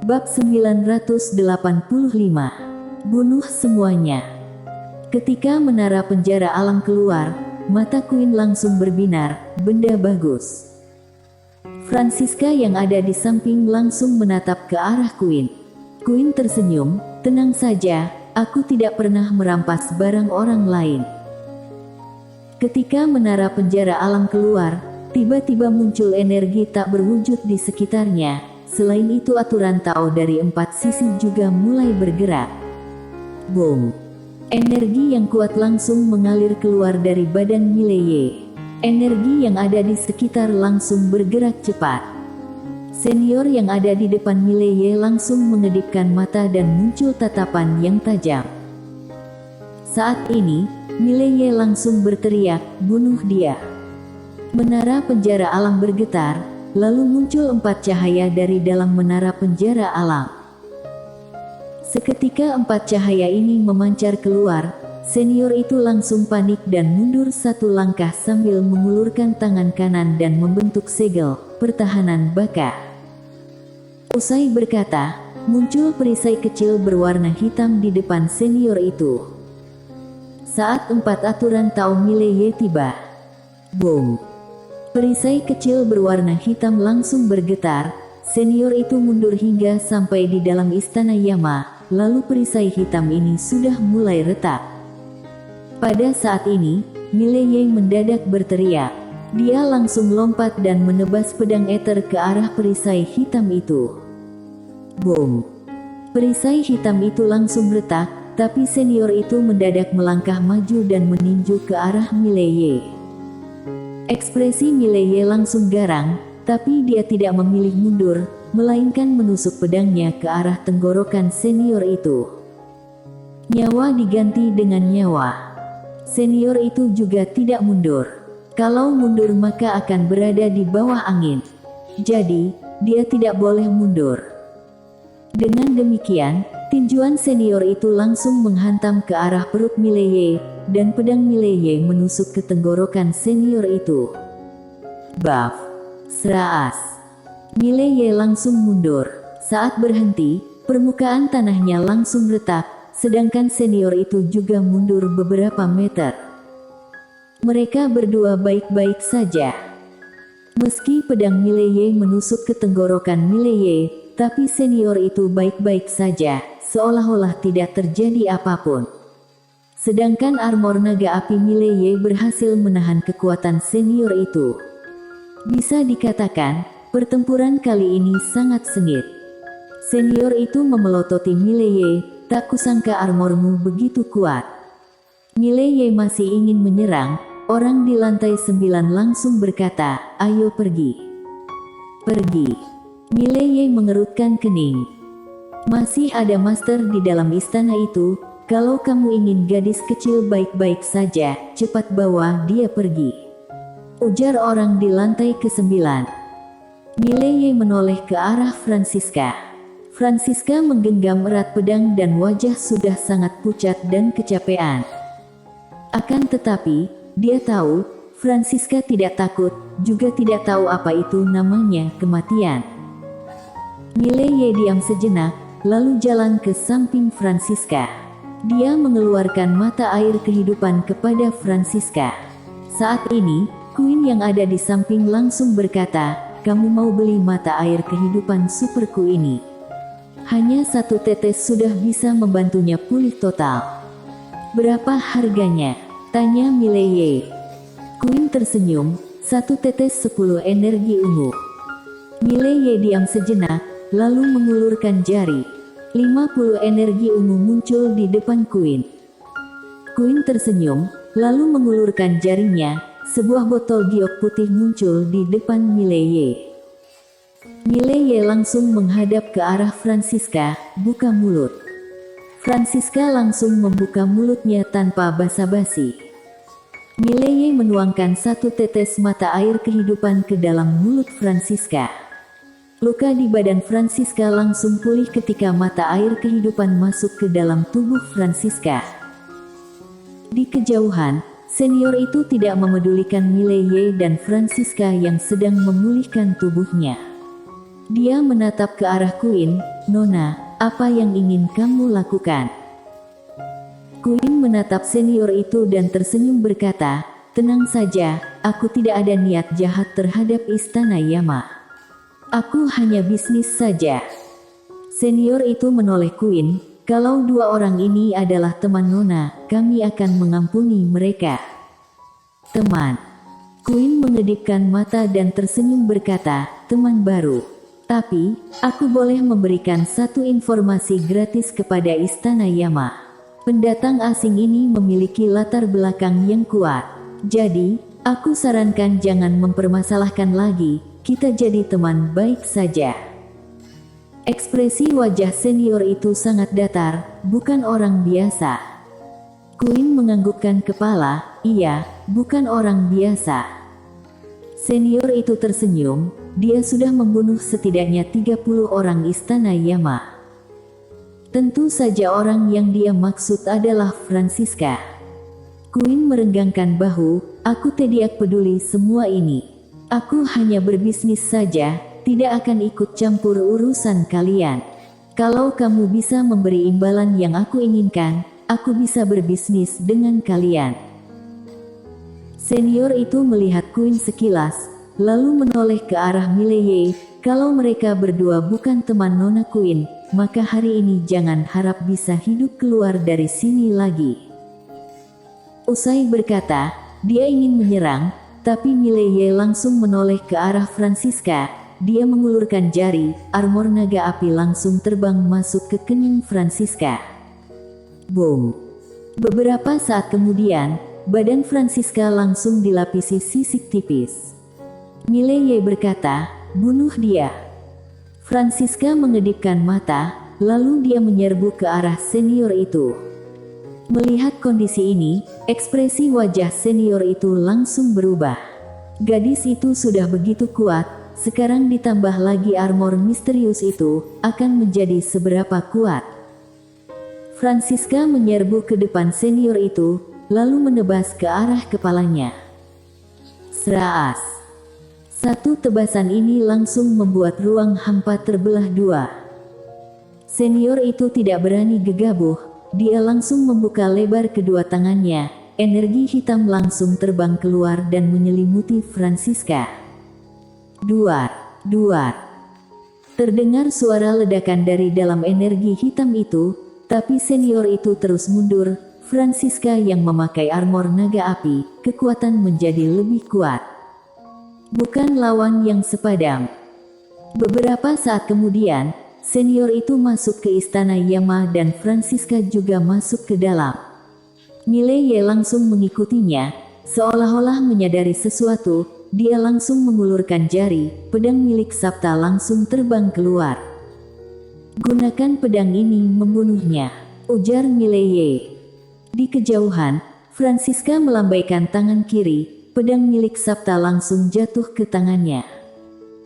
Bab 985. Bunuh semuanya. Ketika menara penjara alam keluar, mata Queen langsung berbinar, benda bagus. Francisca yang ada di samping langsung menatap ke arah Queen. Queen tersenyum, tenang saja, aku tidak pernah merampas barang orang lain. Ketika menara penjara alam keluar, tiba-tiba muncul energi tak berwujud di sekitarnya. Selain itu aturan Tao dari 4 sisi juga mulai bergerak. Boom! Energi yang kuat langsung mengalir keluar dari badan Mileye. Energi yang ada di sekitar langsung bergerak cepat. Senior yang ada di depan Mileye langsung mengedipkan mata dan muncul tatapan yang tajam. Saat ini, Mileye langsung berteriak, bunuh dia. Menara penjara alam bergetar, lalu muncul 4 cahaya dari dalam menara penjara alam. Seketika 4 cahaya ini memancar keluar, senior itu langsung panik dan mundur 1 langkah sambil mengulurkan tangan kanan dan membentuk segel pertahanan baka. Usai berkata, muncul perisai kecil berwarna hitam di depan senior itu. Saat 4 aturan Tao Mileye tiba, boom! Perisai kecil berwarna hitam langsung bergetar. Senior itu mundur hingga sampai di dalam istana Yama, lalu perisai hitam ini sudah mulai retak. Pada saat ini, Mileye mendadak berteriak. Dia langsung lompat dan menebas pedang ether ke arah perisai hitam itu. Boom! Perisai hitam itu langsung retak, tapi senior itu mendadak melangkah maju dan meninju ke arah Mileye. Ekspresi Mileye langsung garang, tapi dia tidak memilih mundur, melainkan menusuk pedangnya ke arah tenggorokan senior itu. Nyawa diganti dengan nyawa. Senior itu juga tidak mundur. Kalau mundur maka akan berada di bawah angin. Jadi, dia tidak boleh mundur. Dengan demikian, tinjuan senior itu langsung menghantam ke arah perut Mileye, dan pedang Mileye menusuk ke tenggorokan senior itu. Baf! Seraas! Mileye langsung mundur. Saat berhenti, permukaan tanahnya langsung retak, sedangkan senior itu juga mundur beberapa meter. Mereka berdua baik-baik saja. Meski pedang Mileye menusuk ke tenggorokan Mileye, tapi senior itu baik-baik saja, seolah-olah tidak terjadi apapun. Sedangkan armor naga api Mileye berhasil menahan kekuatan senior itu. Bisa dikatakan, pertempuran kali ini sangat sengit. Senior itu memelototi Mileye, tak kusangka armormu begitu kuat. Mileye masih ingin menyerang, orang di lantai 9 langsung berkata, ayo pergi. Pergi. Mileye mengerutkan kening. Masih ada master di dalam istana itu. Kalau kamu ingin gadis kecil baik-baik saja, cepat bawa dia pergi. Ujar orang di lantai ke-9. Mileye menoleh ke arah Francisca. Francisca menggenggam erat pedang dan wajah sudah sangat pucat dan kecapean. Akan tetapi, dia tahu, Francisca tidak takut, juga tidak tahu apa itu namanya kematian. Mileye diam sejenak, lalu jalan ke samping Francisca. Dia mengeluarkan mata air kehidupan kepada Francisca. Saat ini, Queen yang ada di samping langsung berkata, kamu mau beli mata air kehidupan superku ini? Hanya 1 tetes sudah bisa membantunya pulih total. Berapa harganya? Tanya Mileye. Queen tersenyum, 1 tetes 10 energi ungu. Mileye diam sejenak, lalu mengulurkan jari. 50 energi ungu muncul di depan Queen. Queen tersenyum, lalu mengulurkan jarinya, sebuah botol giok putih muncul di depan Mileye. Mileye langsung menghadap ke arah Francisca, buka mulut. Francisca langsung membuka mulutnya tanpa basa-basi. Mileye menuangkan 1 tetes mata air kehidupan ke dalam mulut Francisca. Luka di badan Francisca langsung pulih ketika mata air kehidupan masuk ke dalam tubuh Francisca. Di kejauhan, senior itu tidak memedulikan Mileye dan Francisca yang sedang memulihkan tubuhnya. Dia menatap ke arah Queen. "Nona, apa yang ingin kamu lakukan?" Queen menatap senior itu dan tersenyum berkata, "Tenang saja, aku tidak ada niat jahat terhadap Istana Yama. Aku hanya bisnis saja." Senior itu menoleh Queen, "Kalau dua orang ini adalah teman Nona, kami akan mengampuni mereka." "Teman?" Queen mengedipkan mata dan tersenyum berkata, "Teman baru. Tapi, aku boleh memberikan satu informasi gratis kepada Istana Yama. Pendatang asing ini memiliki latar belakang yang kuat. Jadi, aku sarankan jangan mempermasalahkan lagi, kita jadi teman baik saja." Ekspresi wajah senior itu sangat datar, bukan orang biasa. Queen menganggukkan kepala, "Iya, bukan orang biasa." Senior itu tersenyum, dia sudah membunuh setidaknya 30 orang Istana Yama. Tentu saja orang yang dia maksud adalah Francisca. Queen merenggangkan bahu, "Aku tidak peduli semua ini. Aku hanya berbisnis saja, tidak akan ikut campur urusan kalian. Kalau kamu bisa memberi imbalan yang aku inginkan, aku bisa berbisnis dengan kalian." Senior itu melihat Queen sekilas, lalu menoleh ke arah Mileye. "Kalau mereka berdua bukan teman Nona Queen, maka hari ini jangan harap bisa hidup keluar dari sini lagi." Usai berkata, dia ingin menyerang, tapi Mileye langsung menoleh ke arah Francisca. Dia mengulurkan jari, armor naga api langsung terbang masuk ke kening Francisca. Boom! Beberapa saat kemudian, badan Francisca langsung dilapisi sisik tipis. Mileye berkata, "Bunuh dia." Francisca mengedipkan mata, lalu dia menyerbu ke arah senior itu. Melihat kondisi ini, ekspresi wajah senior itu langsung berubah. Gadis itu sudah begitu kuat, sekarang ditambah lagi armor misterius itu, akan menjadi seberapa kuat. Francisca menyerbu ke depan senior itu, lalu menebas ke arah kepalanya. Seraas! Satu tebasan ini langsung membuat ruang hampa terbelah dua. Senior itu tidak berani gegabah, dia langsung membuka lebar kedua tangannya, energi hitam langsung terbang keluar dan menyelimuti Francisca. Duar, duar. Terdengar suara ledakan dari dalam energi hitam itu, tapi senior itu terus mundur. Francisca yang memakai armor naga api, kekuatan menjadi lebih kuat. Bukan lawan yang sepadan. Beberapa saat kemudian, senior itu masuk ke Istana Yama dan Francisca juga masuk ke dalam. Mileye langsung mengikutinya, seolah-olah menyadari sesuatu, dia langsung mengulurkan jari, pedang milik Sabta langsung terbang keluar. "Gunakan pedang ini membunuhnya," ujar Mileye. Di kejauhan, Francisca melambaikan tangan kiri, pedang milik Sabta langsung jatuh ke tangannya.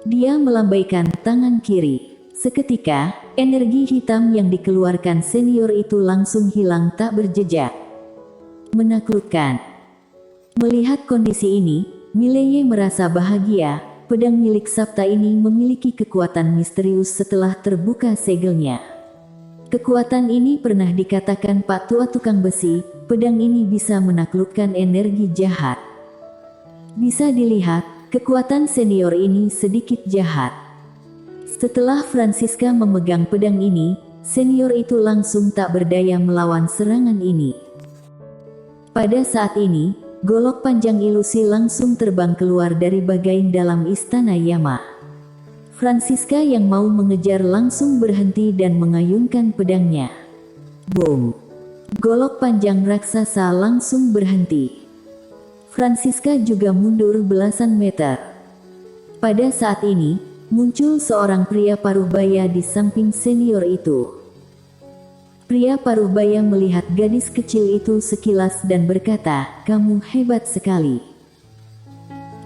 Dia melambaikan tangan kiri. Seketika, energi hitam yang dikeluarkan senior itu langsung hilang tak berjejak. Menaklukkan. Melihat kondisi ini, Mileye merasa bahagia, pedang milik Sabta ini memiliki kekuatan misterius setelah terbuka segelnya. Kekuatan ini pernah dikatakan Pak Tua Tukang Besi, pedang ini bisa menaklukkan energi jahat. Bisa dilihat, kekuatan senior ini sedikit jahat. Setelah Francisca memegang pedang ini, senior itu langsung tak berdaya melawan serangan ini. Pada saat ini, golok panjang ilusi langsung terbang keluar dari bagian dalam Istana Yama. Francisca yang mau mengejar langsung berhenti dan mengayunkan pedangnya. Boom! Golok panjang raksasa langsung berhenti. Francisca juga mundur belasan meter. Pada saat ini, muncul seorang pria paruhbaya di samping senior itu. Pria paruhbaya melihat gadis kecil itu sekilas dan berkata, "Kamu hebat sekali."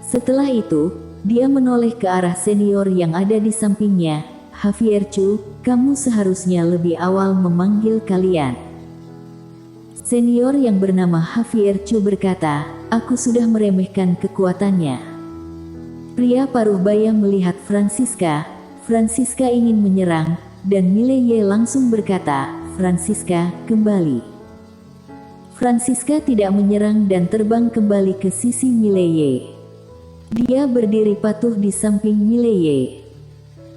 Setelah itu, dia menoleh ke arah senior yang ada di sampingnya. "Javier Chu, kamu seharusnya lebih awal memanggil kalian." Senior yang bernama Javier Chu berkata, "Aku sudah meremehkan kekuatannya." Pria paruhbaya melihat Francisca. Francisca ingin menyerang, dan Mileye langsung berkata, "Francisca, kembali." Francisca tidak menyerang dan terbang kembali ke sisi Mileye. Dia berdiri patuh di samping Mileye.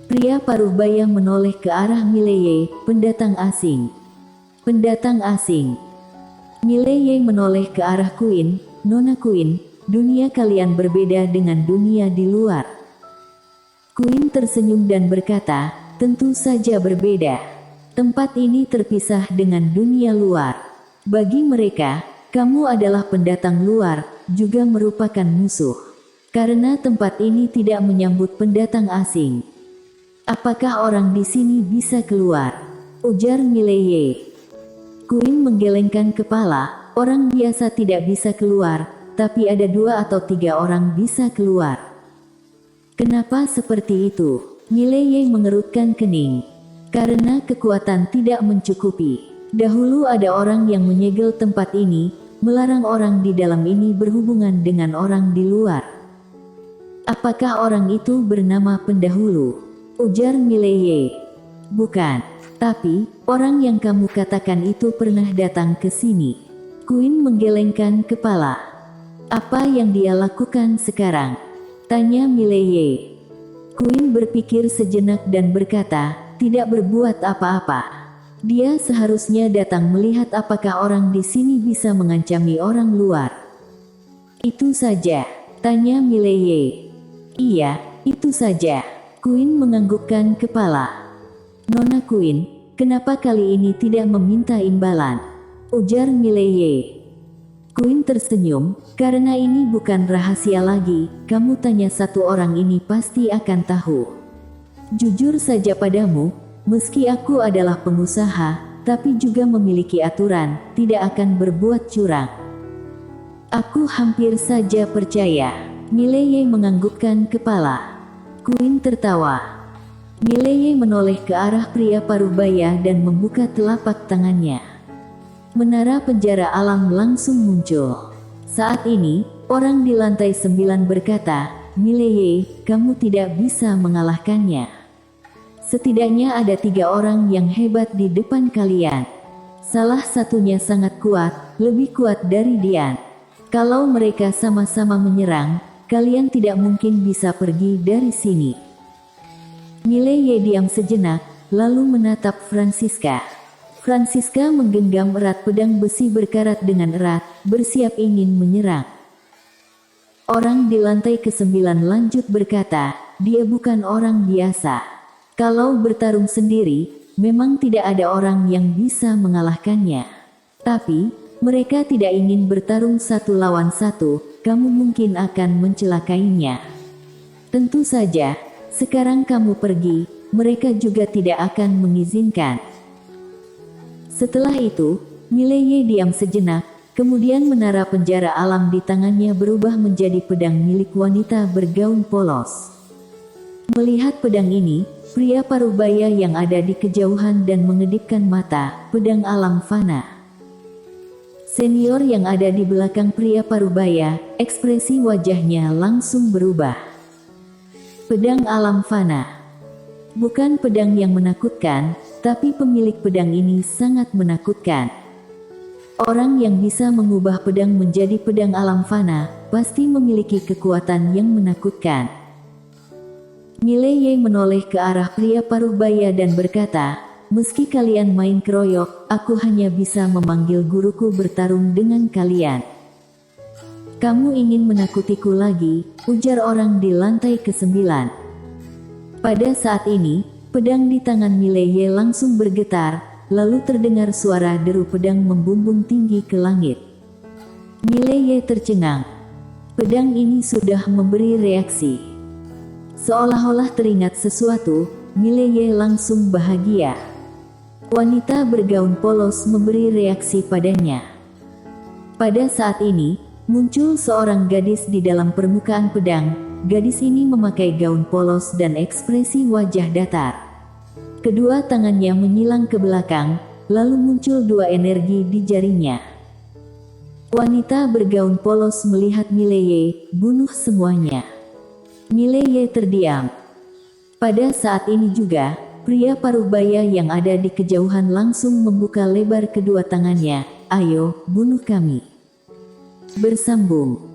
Pria paruh baya menoleh ke arah Mileye, "Pendatang asing. Pendatang asing." Mileye menoleh ke arah Queen, "Nona Queen, dunia kalian berbeda dengan dunia di luar." Queen tersenyum dan berkata, "Tentu saja berbeda. Tempat ini terpisah dengan dunia luar. Bagi mereka, kamu adalah pendatang luar, juga merupakan musuh. Karena tempat ini tidak menyambut pendatang asing. Apakah orang di sini bisa keluar?" ujar Mileye. Queen menggelengkan kepala, "Orang biasa tidak bisa keluar, tapi ada 2 atau 3 orang bisa keluar." "Kenapa seperti itu?" Mileye mengerutkan kening. "Karena kekuatan tidak mencukupi. Dahulu ada orang yang menyegel tempat ini, melarang orang di dalam ini berhubungan dengan orang di luar." "Apakah orang itu bernama pendahulu?" ujar Mileye. "Bukan. Tapi, orang yang kamu katakan itu pernah datang ke sini." Queen menggelengkan kepala. "Apa yang dia lakukan sekarang?" tanya Mileye. Queen berpikir sejenak dan berkata, "Tidak berbuat apa-apa. Dia seharusnya datang melihat apakah orang di sini bisa mengancami orang luar." "Itu saja?" tanya Mileye. "Iya, itu saja." Queen menganggukkan kepala. "Nona Queen, kenapa kali ini tidak meminta imbalan?" ujar Mileye. Queen tersenyum, "Karena ini bukan rahasia lagi, kamu tanya satu orang ini pasti akan tahu. Jujur saja padamu, meski aku adalah pengusaha, tapi juga memiliki aturan, tidak akan berbuat curang." "Aku hampir saja percaya." Mileye menganggukkan kepala. Queen tertawa. Mileye menoleh ke arah pria paruh baya dan membuka telapak tangannya. Menara penjara alam langsung muncul. Saat ini, orang di lantai 9 berkata, "Mileye, kamu tidak bisa mengalahkannya. Setidaknya ada 3 orang yang hebat di depan kalian. Salah satunya sangat kuat, lebih kuat dari Dian. Kalau mereka sama-sama menyerang, kalian tidak mungkin bisa pergi dari sini." Mileye diam sejenak, lalu menatap Francisca. Francisca menggenggam erat pedang besi berkarat dengan erat, bersiap ingin menyerang. Orang di lantai ke-9 lanjut berkata, "Dia bukan orang biasa. Kalau bertarung sendiri, memang tidak ada orang yang bisa mengalahkannya. Tapi, mereka tidak ingin bertarung 1 lawan 1, kamu mungkin akan mencelakainya. Tentu saja, sekarang kamu pergi, mereka juga tidak akan mengizinkan." Setelah itu, Mileye diam sejenak, kemudian menara penjara alam di tangannya berubah menjadi pedang milik wanita bergaun polos. Melihat pedang ini, pria paruh baya yang ada di kejauhan dan mengedipkan mata, "Pedang alam fana." Senior yang ada di belakang pria paruh baya, ekspresi wajahnya langsung berubah. "Pedang alam fana. Bukan pedang yang menakutkan, tapi pemilik pedang ini sangat menakutkan. Orang yang bisa mengubah pedang menjadi pedang alam fana, pasti memiliki kekuatan yang menakutkan." Mileye menoleh ke arah pria paruh baya dan berkata, "Meski kalian main keroyok, aku hanya bisa memanggil guruku bertarung dengan kalian." "Kamu ingin menakutiku lagi?" ujar orang di lantai ke-9. Pada saat ini, pedang di tangan Mileye langsung bergetar, lalu terdengar suara deru pedang membumbung tinggi ke langit. Mileye tercengang. Pedang ini sudah memberi reaksi. Seolah-olah teringat sesuatu, Mileye langsung bahagia. Wanita bergaun polos memberi reaksi padanya. Pada saat ini, muncul seorang gadis di dalam permukaan pedang. Gadis ini memakai gaun polos dan ekspresi wajah datar. Kedua tangannya menyilang ke belakang, lalu muncul 2 energi di jarinya. Wanita bergaun polos melihat Mileye, "Bunuh semuanya." Mileye terdiam. Pada saat ini juga, pria Parubaya yang ada di kejauhan langsung membuka lebar kedua tangannya. Ayo, bunuh kami. Bersambung.